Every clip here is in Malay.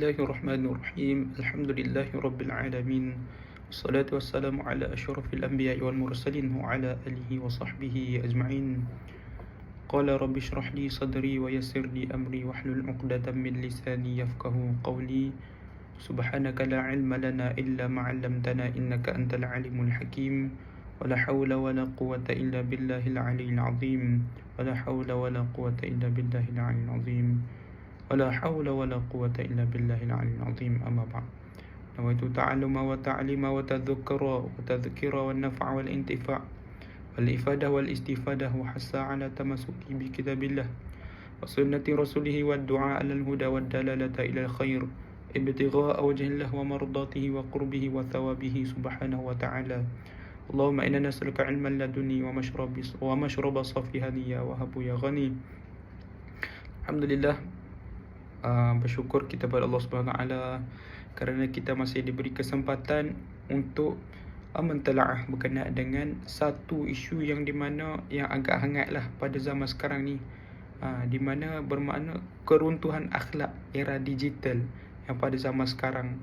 Bismillahirrahmanirrahim. Alhamdulillahirabbil wassalatu wassalamu ala asyrafil anbiya'i wal mursalin wa ala alihi wa sahbihi ajma'in. Qala rabbi shrah li sadri wa yassir li amri wahlul 'uqdatam min lisani yafqahu qawli. Subhanaka la 'ilma lana illa ma 'allamtana innaka antal 'alimul hakim. Wala haula wala quwwata illa billahil 'aliyyil 'azim. Wala haula wala quwwata illa billahil 'aliyyil 'azim. ولا حول ولا قوة إلا بالله العلي العظيم. أما بعد، نويت تعلم وتعليم وتذكر وتذكير والنفع والانتفاع والإفادة والاستفادة وحث على تمسك بكتاب الله وسنة رسوله والدعاء على الهدى والدلالة إلى الخير ابتغاء وجه الله ومرضاته وقربه وثوابه سبحانه وتعالى. اللهم إنا نسألك علما لدني ومشرب صفي هدية وهب يا غني. Alhamdulillah, bersyukur kita pada Allah SWT kerana kita masih diberi kesempatan untuk mentelaah berkenaan dengan satu isu yang agak hangat lah pada zaman sekarang ni, di mana bermakna keruntuhan akhlak era digital yang pada zaman sekarang.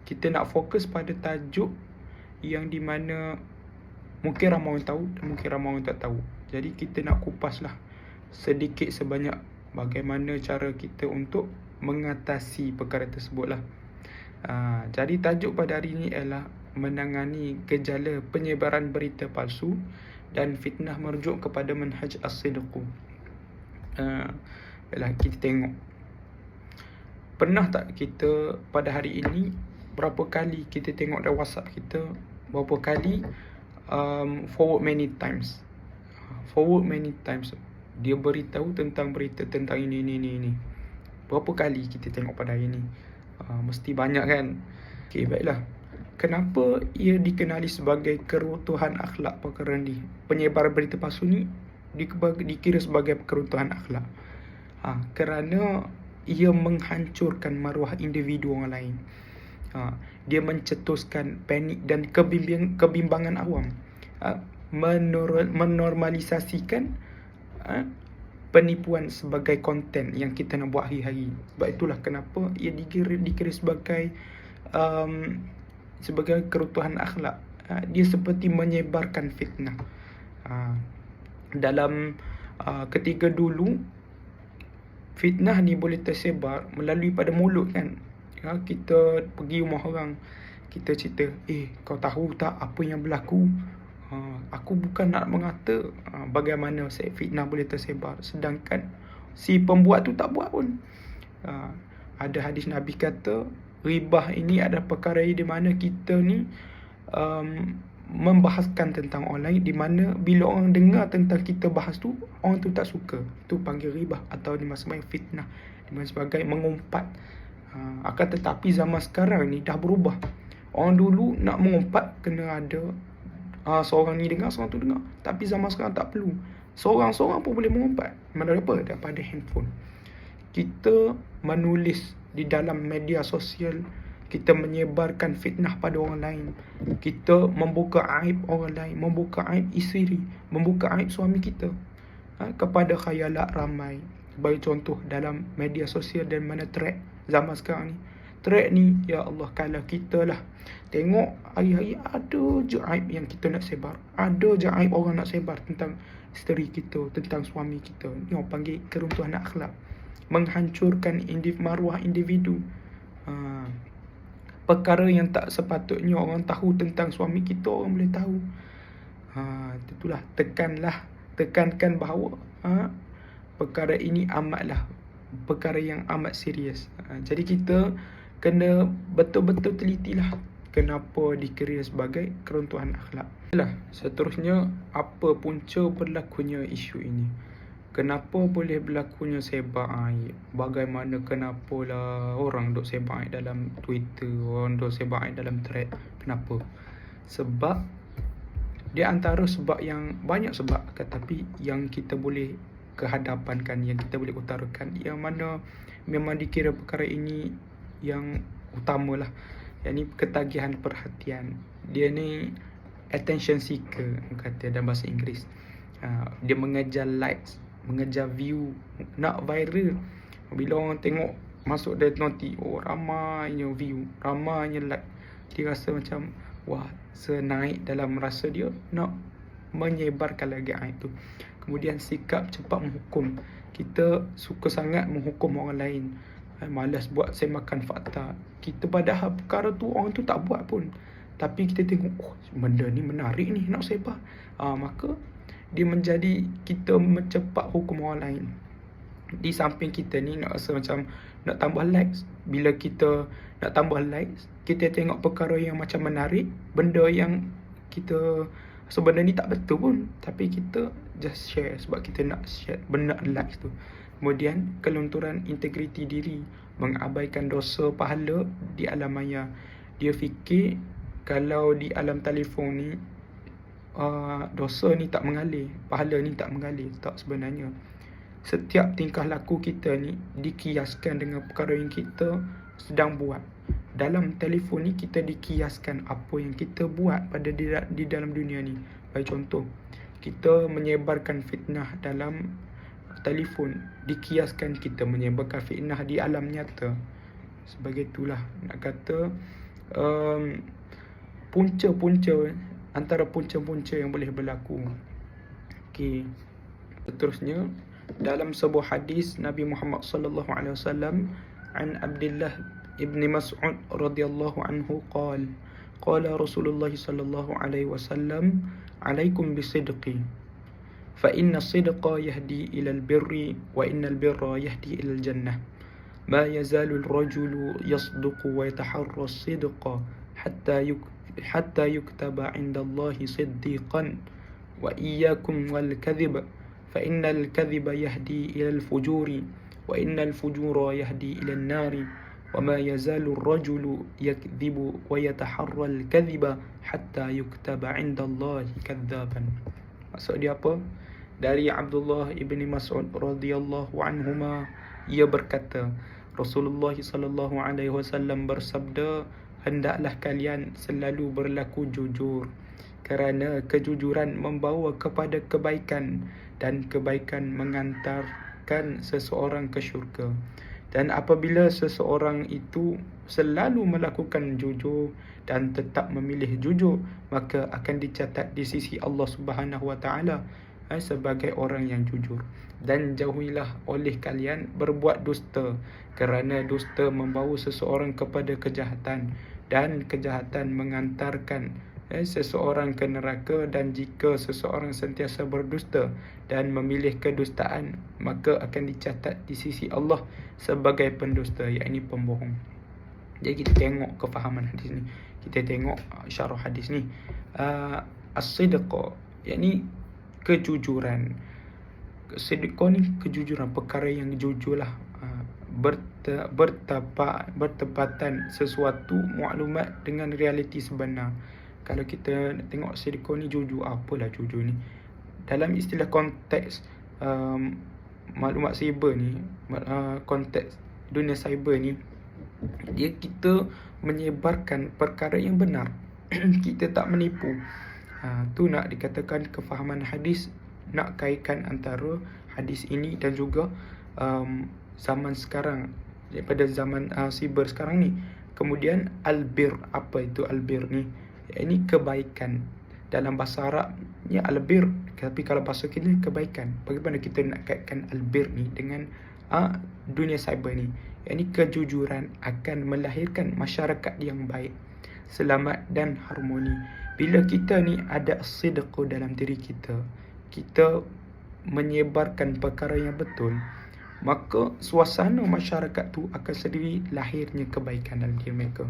Kita nak fokus pada tajuk yang di mana mungkin ramai orang tahu dan mungkin ramai orang tak tahu. Jadi kita nak kupas lah sedikit sebanyak bagaimana cara kita untuk mengatasi perkara tersebut lah. Jadi tajuk pada hari ini ialah menangani gejala penyebaran berita palsu dan fitnah merujuk kepada manhaj as-sidq. Kita tengok, pernah tak kita pada hari ini berapa kali kita tengok dalam WhatsApp kita, berapa kali forward many times dia beritahu tentang berita tentang ini. Berapa kali kita tengok pada hari ini? Mesti banyak kan? Baiklah. Kenapa ia dikenali sebagai keruntuhan akhlak perkara ni? Penyebaran berita palsu ni dikira sebagai keruntuhan akhlak. Kerana ia menghancurkan maruah individu orang lain. Dia mencetuskan panik dan kebimbangan awam. Menormalisasikan penipuan sebagai konten yang kita nak buat hari-hari. Sebab itulah kenapa ia dikira sebagai keruntuhan akhlak. Dia seperti menyebarkan fitnah. Dalam ketika dulu, fitnah ni boleh tersebar melalui pada mulut kan. Kita pergi rumah orang, kita cerita, kau tahu tak apa yang berlaku? Aku bukan nak mengata bagaimana fitnah boleh tersebar, sedangkan si pembuat tu tak buat pun. Ada hadis Nabi kata, ribah ini adalah perkara di mana kita ni membahaskan tentang orang lain, di mana bila orang dengar tentang kita bahas tu, orang tu tak suka. Itu panggil ribah atau dimaksud sebagai fitnah, dimaksud sebagai mengumpat. Akan tetapi zaman sekarang ni dah berubah. Orang dulu nak mengumpat kena ada seorang ni dengar, seorang tu dengar. Tapi zaman sekarang tak perlu. Seorang-seorang pun boleh mengumpat. Daripada handphone. Kita menulis di dalam media sosial, kita menyebarkan fitnah pada orang lain. Kita membuka aib orang lain, membuka aib isteri, membuka aib suami kita kepada khayalat ramai. Bagi contoh dalam media sosial dan mana thread zaman sekarang ni. Thread ni, ya Allah, kalau kita lah tengok hari-hari ada je aib yang kita nak sebar. Ada je aib orang nak sebar tentang isteri kita, tentang suami kita. Ni orang panggil keruntuhan akhlak. Menghancurkan maruah individu. Perkara yang tak sepatutnya orang tahu tentang suami kita, orang boleh tahu. Itulah, tekankan bahawa perkara ini amatlah perkara yang amat serius. Jadi kita kena betul-betul telitilah kenapa dikira sebagai keruntuhan akhlak. Seterusnya, apa punca berlakunya isu ini? Kenapa boleh berlakunya sebar aib? Bagaimana kenapalah orang duk sebar aib dalam Twitter, orang duk sebar aib dalam thread? Kenapa? Sebab dia antara sebab yang banyak sebab, tetapi yang kita boleh kehadapankan, yang kita boleh utarakan, yang mana memang dikira perkara ini yang utamalah, yakni ketagihan perhatian. Dia ni attention seeker, kata dalam bahasa Inggeris. Dia mengejar likes, mengejar view, nak viral. Bila orang tengok masuk dia noti, oh ramainya view, ramainya like, dia rasa macam wah, senaik dalam rasa dia nak menyebarkan lagi aib tu. Kemudian sikap cepat menghukum. Kita suka sangat menghukum orang lain, malas buat semakan fakta. Kita padahal perkara tu orang tu tak buat pun, tapi kita tengok, oh benda ni menarik ni, nak sebar. Maka dia menjadi kita mencepat hukum orang lain. Di samping kita ni nak rasa macam nak tambah likes. Bila kita nak tambah likes, kita tengok perkara yang macam menarik, benda yang kita sebenarnya ni tak betul pun, tapi kita just share sebab kita nak share benda likes tu. Kemudian kelunturan integriti diri, mengabaikan dosa pahala di alam maya. Dia fikir kalau di alam telefon ni dosa ni tak mengalir, pahala ni tak mengalir. Tak, sebenarnya setiap tingkah laku kita ni dikiaskan dengan perkara yang kita sedang buat. Dalam telefon ni kita dikiaskan apa yang kita buat pada di dalam dunia ni. Bagi contoh, kita menyebarkan fitnah dalam telefon, dikiaskan kita menyebarkan fitnah di alam nyata. Sebagai itulah nak kata punca-punca, antara punca-punca yang boleh berlaku. Okey. Seterusnya, dalam sebuah hadis Nabi Muhammad sallallahu alaihi wasallam, an Abdullah ibn Mas'ud radhiyallahu anhu qala Rasulullah sallallahu alaihi wasallam, alaikum bisidqi fa inna as-sidqa yahdi ila al-birri wa inna al-birra yahdi ila al-jannah ma yazalu ar-rajulu yasduqu wa yataharra as-sidqa hatta yuktaba 'inda Allah siddiqan wa iyyakum wal kadhib فإن الكذب يهدي إلى الفجور وإن الفجور يهدي إلى النار وما يزال الرجل يكذب ويتحرى الكذب حتى يكتب عند الله كذابا. Maksud dia apa? Dari Abdullah ibn Mas'ud radhiyallahu anhuma, ia berkata, Rasulullah sallallahu alaihi wasallam bersabda, hendaklah kalian selalu berlaku jujur, kerana kejujuran membawa kepada kebaikan dan kebaikan mengantarkan seseorang ke syurga. Dan apabila seseorang itu selalu melakukan jujur dan tetap memilih jujur, maka akan dicatat di sisi Allah Subhanahu Wa Taala sebagai orang yang jujur. Dan jauhilah oleh kalian berbuat dusta, kerana dusta membawa seseorang kepada kejahatan, dan kejahatan mengantarkan seseorang ke neraka. Dan jika seseorang sentiasa berdusta dan memilih kedustaan, maka akan dicatat di sisi Allah sebagai pendusta, iaitu pembohong. Jadi kita tengok kefahaman hadis ni, kita tengok syarah hadis ni. As-sidqa, iaitu kejujuran. Sidqa ni kejujuran, perkara yang jujurlah, bertepatan sesuatu maklumat dengan realiti sebenar. Kalau kita tengok sidqa ni jujur, apalah jujur ni? Dalam istilah konteks maklumat cyber ni, konteks dunia cyber ni, dia kita menyebarkan perkara yang benar. Kita tak menipu. Tu nak dikatakan kefahaman hadis, nak kaitkan antara hadis ini dan juga zaman sekarang, daripada zaman cyber sekarang ni. Kemudian albir, apa itu albir ni? Ini kebaikan. Dalam bahasa Arabnya albir, tapi kalau bahasa kita kebaikan. Bagaimana kita nak kaitkan albir ni dengan dunia cyber ni? Ini kejujuran akan melahirkan masyarakat yang baik, selamat dan harmoni. Bila kita ni ada sidqa dalam diri kita, kita menyebarkan perkara yang betul, maka suasana masyarakat tu akan sendiri lahirnya kebaikan dalam diri mereka.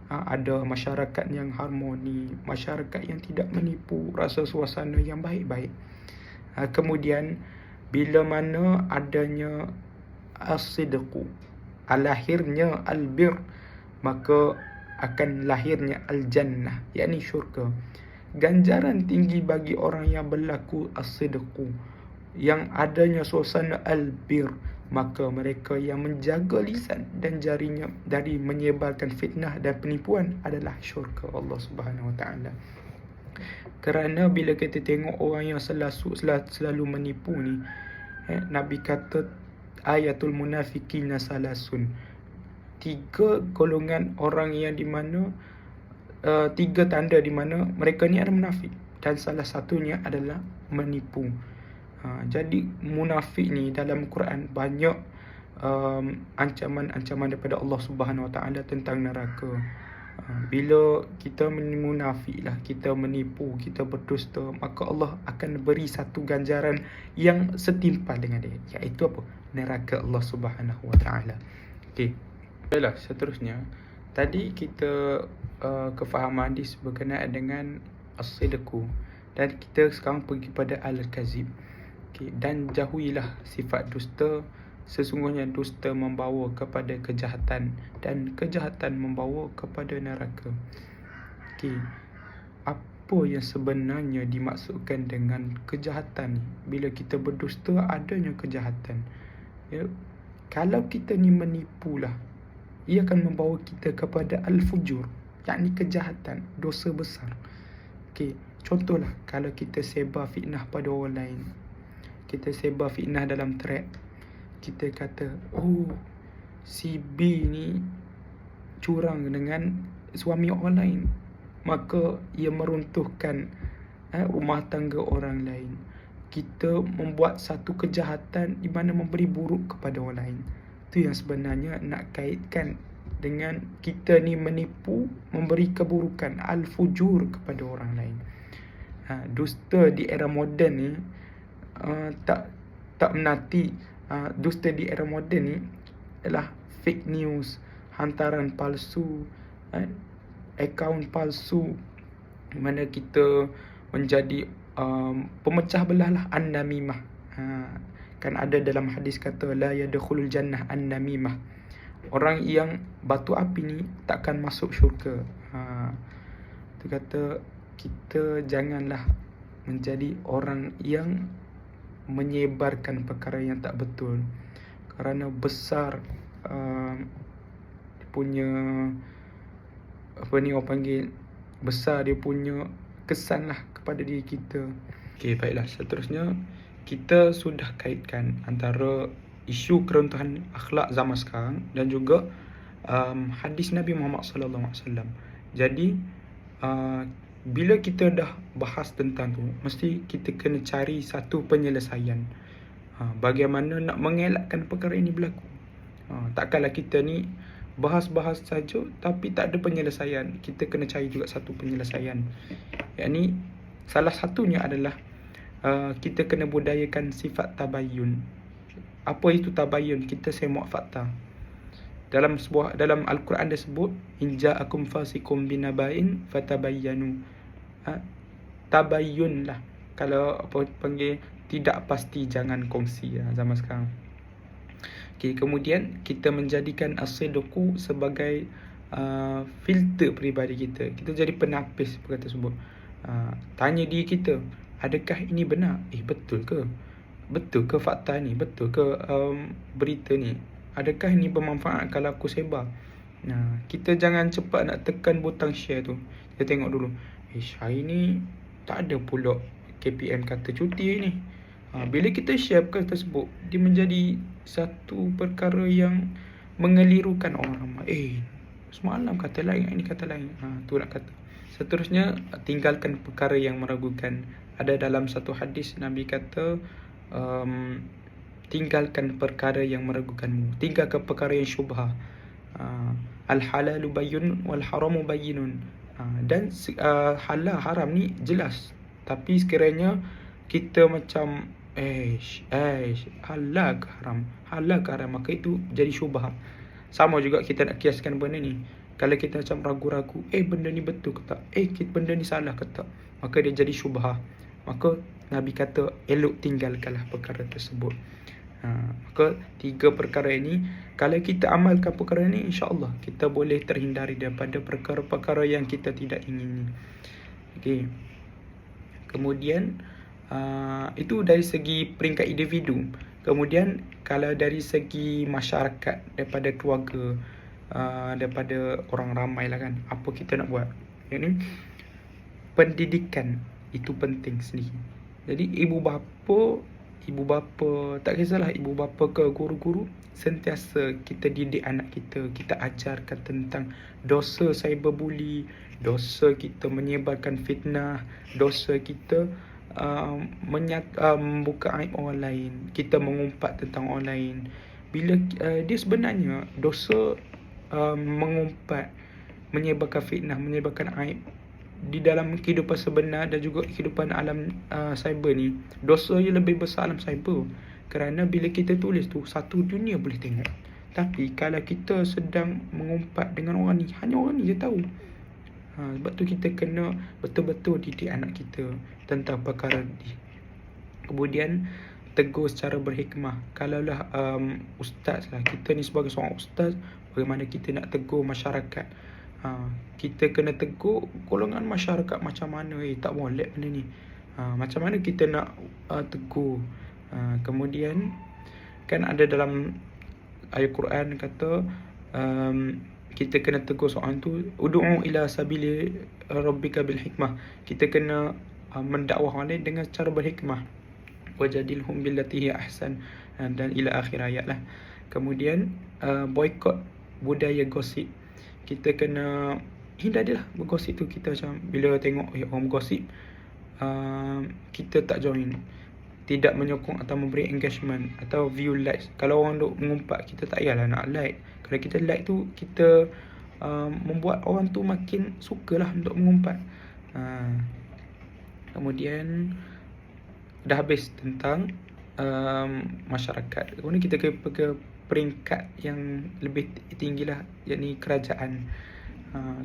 Ada masyarakat yang harmoni, masyarakat yang tidak menipu, rasa suasana yang baik-baik. Kemudian bila mana adanya as-sidqu, lahirnya albir, maka akan lahirnya al-jannah, yakni syurga. Ganjaran tinggi bagi orang yang berlaku as-sidqu, yang adanya suasana albir, maka mereka yang menjaga lisan dan jarinya dari menyebarkan fitnah dan penipuan adalah syurga Allah Subhanahu Wa Taala. Kerana bila kita tengok orang yang selalu menipu ni, Nabi kata ayatul munafiqina salasun, tiga golongan orang yang di mana tiga tanda di mana mereka ni adalah munafik, dan salah satunya adalah menipu. Jadi munafik ni dalam Quran banyak ancaman-ancaman daripada Allah Subhanahu Wa Taala tentang neraka. Bila kita munafik lah, kita menipu, kita berdusta, maka Allah akan beri satu ganjaran yang setimpal dengan dia, iaitu apa? Neraka Allah Subhanahu Wa Taala. Okey. Baiklah, seterusnya tadi kita kefahaman hadis berkenaan dengan as-sidqu, dan kita sekarang pergi pada al-kazib. Okey, dan jauhilah sifat dusta. Sesungguhnya dusta membawa kepada kejahatan, dan kejahatan membawa kepada neraka. Okey, apa yang sebenarnya dimaksudkan dengan kejahatan ni? Bila kita berdusta, adanya kejahatan. Ya, kalau kita ni menipulah, ia akan membawa kita kepada al-fujur, yakni kejahatan, dosa besar. Okey, contohlah kalau kita sebar fitnah pada orang lain. Kita sebar fitnah dalam thread. Kita kata, oh, si B ni curang dengan suami orang lain, maka ia meruntuhkan rumah tangga orang lain. Kita membuat satu kejahatan di mana memberi buruk kepada orang lain. Itu yang sebenarnya nak kaitkan dengan kita ni menipu, memberi keburukan, al-fujur kepada orang lain. Dusta di era moden ni tak menati. Dusta di era moden ni adalah fake news, hantaran palsu, akaun palsu, di mana kita menjadi pemecah belah lah, an-namimah. Kan ada dalam hadis kata la yadkhulul jannah an-namimah. Orang yang batu api ni takkan masuk syurga. Dia kata kita janganlah menjadi orang yang menyebarkan perkara yang tak betul, kerana besar dia punya orang panggil, besar dia punya kesan lah kepada diri kita. Okey, baiklah, seterusnya kita sudah kaitkan antara isu keruntuhan akhlak zaman sekarang dan juga hadis Nabi Muhammad sallallahu alaihi wasallam. Jadi bila kita dah bahas tentang tu, mesti kita kena cari satu penyelesaian. Bagaimana nak mengelakkan perkara ini berlaku. Takkanlah kita ni bahas-bahas saja tapi tak ada penyelesaian. Kita kena cari juga satu penyelesaian. Yakni salah satunya adalah kita kena budayakan sifat tabayyun. Apa itu tabayyun? Kita semak fakta. Dalam Al-Quran dia sebut, in ja'akum fasikum binaba'in fatabayyanu. Tabayyun lah. Kalau apa panggil, tidak pasti jangan kongsi zaman sekarang. Okay, kemudian kita menjadikan as-sidqu sebagai filter peribadi kita. Kita jadi penapis perkara tersebut. Tanya diri kita, adakah ini benar? Betul ke? Betul ke fakta ni? Betul ke berita ni? Adakah ini bermanfaat kalau aku sebar? Kita jangan cepat nak tekan butang share tu. Kita tengok dulu, hari ni tak ada pula KPM kata cuti ni. Bila kita share perkara tersebut, dia menjadi satu perkara yang mengelirukan orang ramai. Semalam kata lain, ini kata lain. Tu nak kata. Seterusnya, tinggalkan perkara yang meragukan. Ada dalam satu hadis Nabi kata, tinggalkan perkara yang meragukanmu, tinggalkan perkara yang syubhah. Al-halalu bayyinun wal haramu bayyinun. Dan halal haram ni jelas, tapi sekiranya kita macam halal ke haram, maka itu jadi syubhah. Sama juga kita nak kiaskan benda ni. Kalau kita macam ragu-ragu, benda ni betul ke tak, benda ni salah ke tak, maka dia jadi syubhah. Maka Nabi kata elok tinggalkanlah perkara tersebut. Maka tiga perkara ini, kalau kita amalkan perkara ini, insya-Allah kita boleh terhindari daripada perkara-perkara yang kita tidak ingini. Okey. Kemudian itu dari segi peringkat individu. Kemudian kalau dari segi masyarakat, daripada keluarga, daripada orang ramai lah kan, apa kita nak buat? Yang ni pendidikan itu penting sendiri. Jadi ibu bapa ibu bapa, tak kisahlah ibu bapa ke guru-guru, sentiasa kita didik anak kita, kita ajarkan tentang dosa cyberbully, dosa kita menyebarkan fitnah, dosa kita membuka aib orang lain, kita mengumpat tentang orang lain. Bila dia sebenarnya dosa mengumpat, menyebarkan fitnah, menyebarkan aib di dalam kehidupan sebenar dan juga kehidupan alam cyber ni, dosa yang lebih besar alam cyber. Kerana bila kita tulis tu, satu dunia boleh tengok. Tapi kalau kita sedang mengumpat dengan orang ni, hanya orang ni je tahu. Sebab tu kita kena betul-betul didik anak kita tentang perkara ni. Kemudian tegur secara berhikmah. Kalaulah ustaz lah, kita ni sebagai seorang ustaz, bagaimana kita nak tegur masyarakat. Kita kena tegur golongan masyarakat macam mana, tak boleh benda ni. Macam mana kita nak tegur. Kemudian kan ada dalam ayat Quran kata kita kena tegur soalan tu, ud'u ila sabili rabbika bil hikmah. Kita kena mendakwah orang lain dengan cara berhikmah. Wajadilhum billati hiya ahsan, dan ila akhir ayat lah. Kemudian boykot budaya gosip. Kita kena hindar dia lah bergosip tu. Kita macam bila tengok orang bergosip, kita tak join, tidak menyokong atau memberi engagement atau view likes. Kalau orang duk mengumpat, kita tak payahlah nak like. Kalau kita like tu, kita membuat orang tu makin sukalah untuk mengumpat. Kemudian dah habis tentang masyarakat. Kemudian kita ke peringkat yang lebih tinggi lah, yakni kerajaan.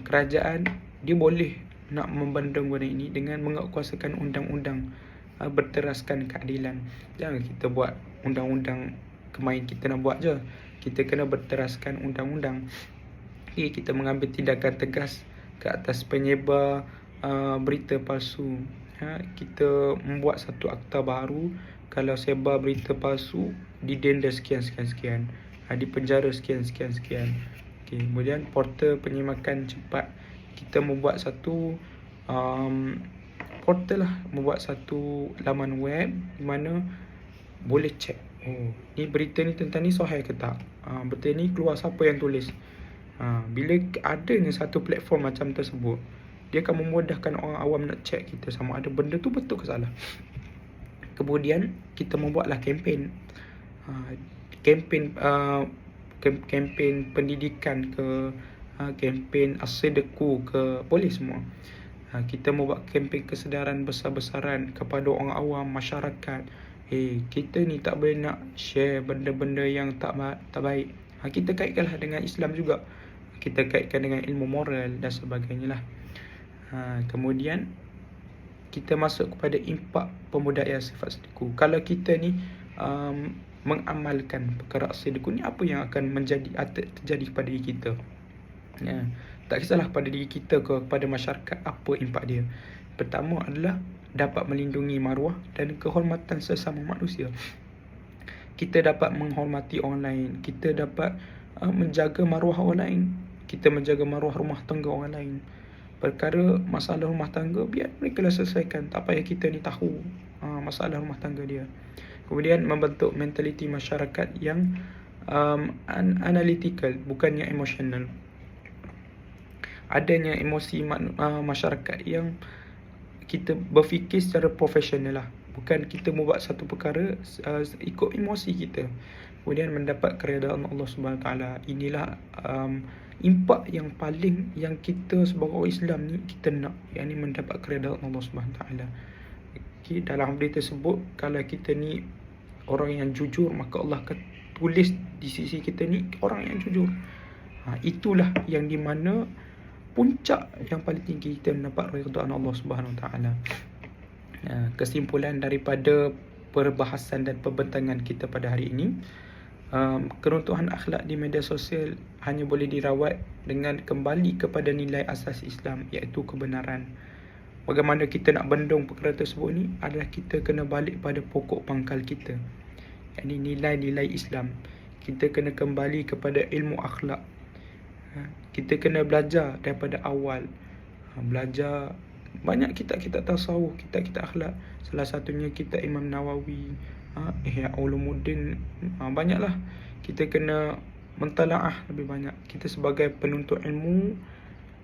Kerajaan dia boleh nak membendung benda ini dengan menguatkuasakan undang-undang, berteraskan keadilan. Jangan kita buat undang-undang kemain kita nak buat je. Kita kena berteraskan undang-undang. Kita mengambil tindakan tegas ke atas penyebar berita palsu. Kita membuat satu akta baru. Kalau sebar berita palsu, didenda sekian, dipenjara sekian. Kemudian portal penyemakan cepat. Kita membuat satu portal lah, membuat satu laman web di mana boleh check, ni berita ni tentang ni sahih ke tak, berita ni keluar siapa yang tulis. Bila adanya satu platform macam tersebut, dia akan memudahkan orang awam nak check kita sama ada benda tu betul ke salah. Kemudian kita membuatlah kempen, kempen pendidikan ke, kempen as-sidqu ke, boleh semua. Kita membuat kempen kesedaran besar-besaran kepada orang awam, masyarakat. Kita ni tak boleh nak share benda-benda yang tak baik. Kita kaitkanlah dengan Islam juga. Kita kaitkan dengan ilmu moral dan sebagainya lah. Kemudian kita masuk kepada impak pembudayaan sifat sidqu. Kalau kita ni mengamalkan perkara sidqu ni, apa yang akan terjadi kepada diri kita? Tak kisahlah pada diri kita ke kepada masyarakat, apa impak dia. Pertama adalah dapat melindungi maruah dan kehormatan sesama manusia. Kita dapat menghormati orang lain, kita dapat menjaga maruah orang lain, kita menjaga maruah rumah tangga orang lain. Perkara masalah rumah tangga, biar mereka lah selesaikan, tak payah kita ni tahu masalah rumah tangga dia. Kemudian membentuk mentaliti masyarakat yang analytical, bukannya emosional. Adanya emosi masyarakat yang kita berfikir secara profesional lah, bukan kita membuat satu perkara ikut emosi kita. Kemudian mendapat keredaan Allah Subhanahu Wa Taala. Inilah impak yang paling yang kita sebagai orang Islam ni kita nak, yakni mendapat keredaan Allah Subhanahu Wa Taala. Dalam hadis tersebut, kalau kita ni orang yang jujur, maka Allah akan tulis di sisi kita ni orang yang jujur. Itulah yang di mana puncak yang paling tinggi kita mendapat keridaan Allah Subhanahu Wa Taala. Kesimpulan daripada perbahasan dan pembentangan kita pada hari ini, keruntuhan akhlak di media sosial hanya boleh dirawat dengan kembali kepada nilai asas Islam, iaitu kebenaran. Bagaimana kita nak bendung perkara tersebut ni adalah kita kena balik pada pokok pangkal kita, yakni nilai-nilai Islam. Kita kena kembali kepada ilmu akhlak. Kita kena belajar daripada awal. Belajar banyak kitab-kitab tasawuf, kitab-kitab akhlak. Salah satunya kitab Imam Nawawi, Ihya Ulumuddin, banyaklah kita kena mentalaah lebih banyak. Kita sebagai penuntut ilmu,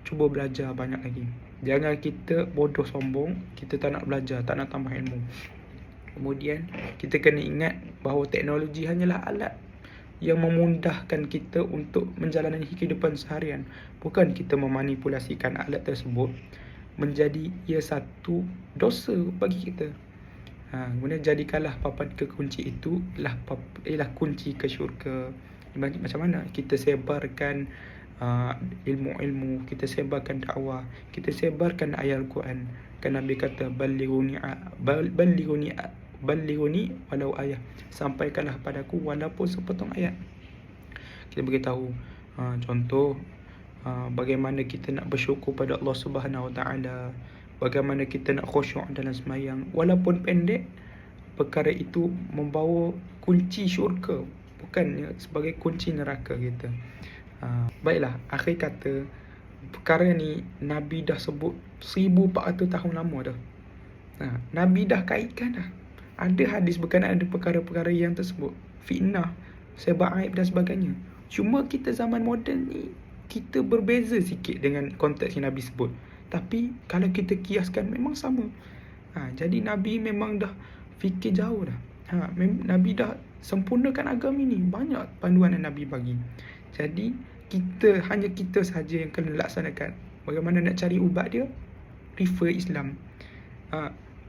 cuba belajar banyak lagi. Jangan kita bodoh sombong, kita tak nak belajar, tak nak tambah ilmu. Kemudian kita kena ingat bahawa teknologi hanyalah alat yang memudahkan kita untuk menjalani kehidupan seharian. Bukan kita memanipulasikan alat tersebut menjadi ia satu dosa bagi kita. Kemudian jadikanlah papan kekunci itu ialah kunci ke syurga. Macam mana kita sebarkan ilmu-ilmu, kita sebarkan dakwah, kita sebarkan ayat Al-Quran. Kan Nabi kata balighuni walau ayat, sampaikanlah padaku walaupun sepotong ayat. Kita beritahu contoh bagaimana kita nak bersyukur pada Allah Subhanahu Wa Taala, bagaimana kita nak khusyuk dalam sembahyang walaupun pendek. Perkara itu membawa kunci syurga, bukannya sebagai kunci neraka kita. Baiklah, akhir kata, perkara ni Nabi dah sebut 1400 tahun lama dah. Nabi dah kaitkan dah. Ada hadis berkenaan ada perkara-perkara yang tersebut, fitnah, sebab aib dan sebagainya. Cuma kita zaman moden ni, kita berbeza sikit dengan konteks yang Nabi sebut. Tapi kalau kita kiaskan memang sama. Jadi Nabi memang dah fikir jauh dah. Nabi dah sempurnakan agama ni. Banyak panduan yang Nabi bagi. Jadi hanya kita saja yang kena laksanakan. Bagaimana nak cari ubat dia? Refer Islam.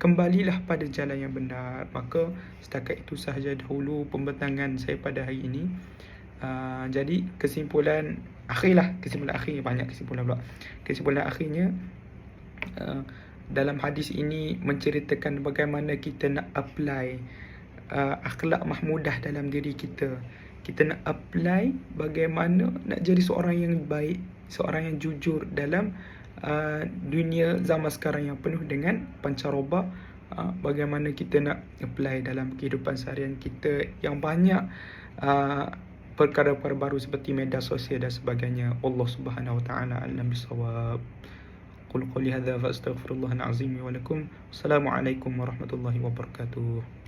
Kembalilah pada jalan yang benar. Maka setakat itu sahaja dahulu pembentangan saya pada hari ini. Jadi kesimpulan akhirnya, banyak kesimpulan pula. Kesimpulan akhirnya, dalam hadis ini menceritakan bagaimana kita nak apply akhlak mahmudah dalam diri kita. Kita nak apply bagaimana nak jadi seorang yang baik, seorang yang jujur dalam dunia zaman sekarang yang penuh dengan pancaroba. Bagaimana kita nak apply dalam kehidupan seharian kita yang banyak perkara-perkara baru seperti media sosial dan sebagainya. Allah Subhanahu Wa Taala a'lam bissawab. Qul qawli hadza fa astaghfirullahal azim wa lakum. Assalamualaikum warahmatullahi wabarakatuh.